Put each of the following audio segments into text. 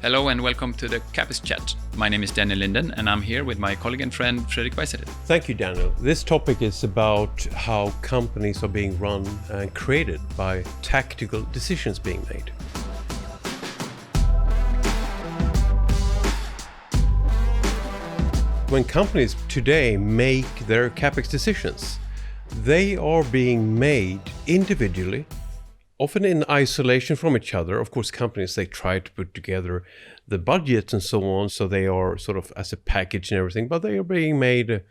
Hello and welcome to the CapEx Chat. My name is Daniel Lindén and I'm here with my colleague and friend Fredrik Weissenrieder. Thank you, Daniel. This topic is about how companies are being run and created by tactical decisions being made. When companies today make their CapEx decisions, they are being made individually, often in isolation from each other. Of course, companies, they try to put together the budgets and so on, so they are sort of as a package and everything, but they are being made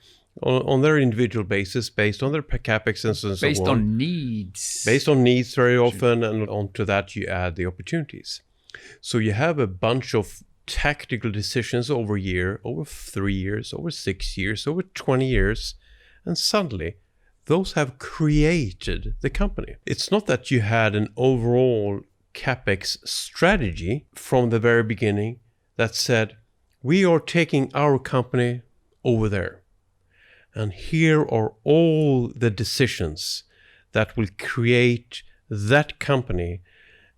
on their individual basis based on their CapEx and so on. Based on needs. Based on needs very often, and onto that you add the opportunities. So you have a bunch of tactical decisions over a year, over 3 years, over 6 years, over 20 years, and suddenly those have created the company. It's not that you had an overall CapEx strategy from the very beginning that said, we are taking our company over there. And here are all the decisions that will create that company.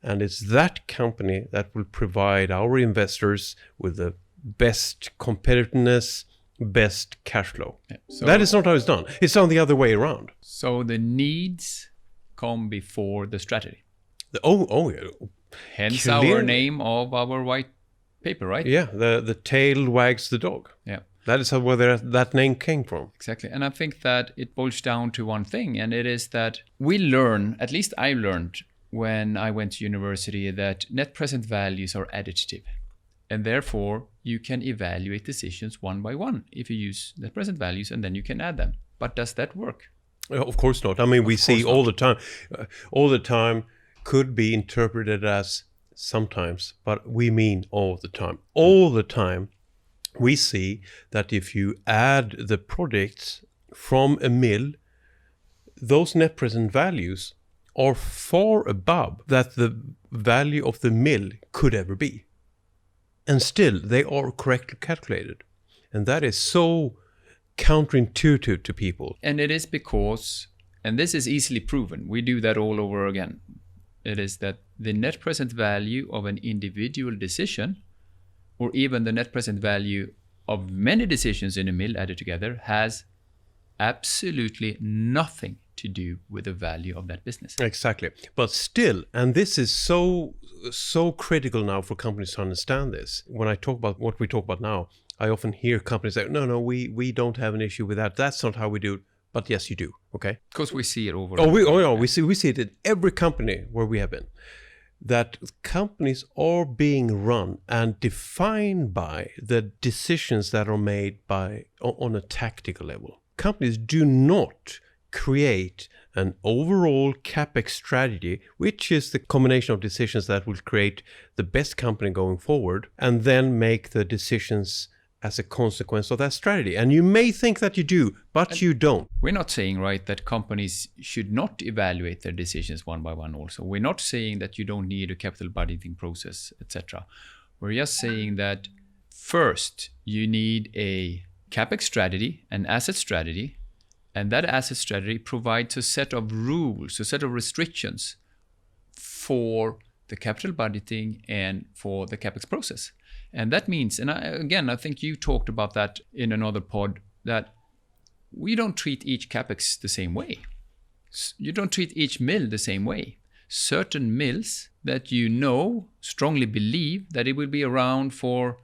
And it's that company that will provide our investors with the best competitiveness, best cash flow. Yeah. So that is not how it's done. It's done the other way around. So the needs come before the strategy. Yeah. Hence our name of our white paper, right? Yeah, the tail wags the dog. Yeah. That is where that name came from. Exactly. And I think that it boils down to one thing, and it is that we learn, at least I learned when I went to university, that net present values are additive. And therefore, you can evaluate decisions one by one if you use net present values, and then you can add them. But does that work? Of course not. I mean, we see all the time. All the time could be interpreted as sometimes, but we mean all the time. All the time, we see that if you add the products from a mill, those net present values are far above that the value of the mill could ever be. And still, they are correctly calculated. And that is so counterintuitive to people. And it is because, and this is easily proven, we do that all over again. It is that the net present value of an individual decision, or even the net present value of many decisions in a mill added together, has absolutely nothing to do with the value of that business. Exactly. But still, and this is so critical now for companies to understand this. When I talk about what we talk about now, I often hear companies say, no, we don't have an issue with that. That's not how we do it. But yes, you do. Okay. Because we see it over. We see it in every company where we have been. That companies are being run and defined by the decisions that are made on a tactical level. Companies do not create an overall CapEx strategy, which is the combination of decisions that will create the best company going forward, and then make the decisions as a consequence of that strategy. And you may think that you do, but you don't. We're not saying, right, that companies should not evaluate their decisions one by one also. We're not saying that you don't need a capital budgeting process, etc. We're just saying that first you need a CapEx strategy, an asset strategy, and that asset strategy provides a set of rules, a set of restrictions for the capital budgeting and for the CapEx process. And that means, and I think you talked about that in another pod, that we don't treat each CapEx the same way. You don't treat each mill the same way. Certain mills that you know, strongly believe that it will be around for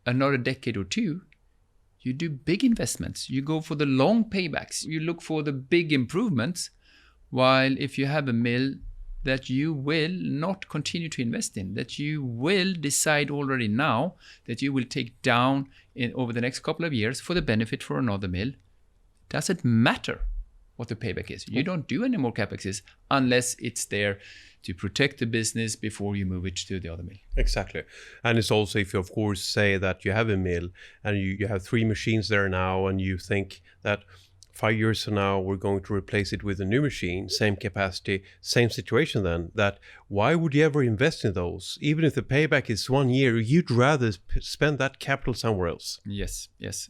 another decade or two, you do big investments. You go for the long paybacks. You look for the big improvements. While if you have a mill that you will not continue to invest in, that you will decide already now that you will take down over the next couple of years for the benefit for another mill, doesn't matter what the payback is. You don't do any more CapExes unless it's there to protect the business before you move it to the other mill. Exactly. And it's also, if you of course say that you have a mill and you have 3 machines there now, and you think that 5 years from now we're going to replace it with a new machine, same capacity, same situation, then that why would you ever invest in those? Even if the payback is 1 year, you'd rather spend that capital somewhere else. Yes.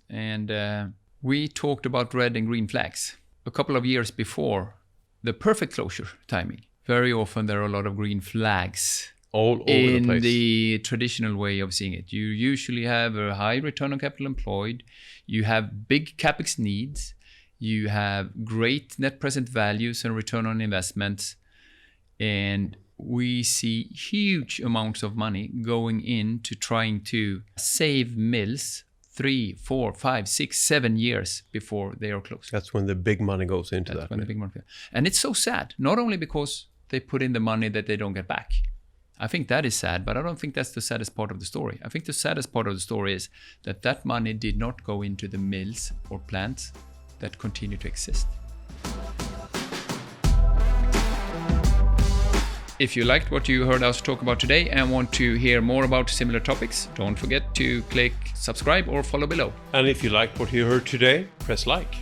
And we talked about red and green flags a couple of years before the perfect closure timing. Very often there are a lot of green flags all over the place. In the traditional way of seeing it. You usually have a high return on capital employed. You have big CapEx needs. You have great net present values and return on investments. And we see huge amounts of money going into trying to save mills 3, 4, 5, 6, 7 years before they are closed. That's when the big money goes into that. When the big money. And it's so sad, not only because they put in the money that they don't get back. I think that is sad, but I don't think that's the saddest part of the story. I think the saddest part of the story is that that money did not go into the mills or plants that continue to exist. If you liked what you heard us talk about today and want to hear more about similar topics, don't forget to click subscribe or follow below. And if you liked what you heard today, press like.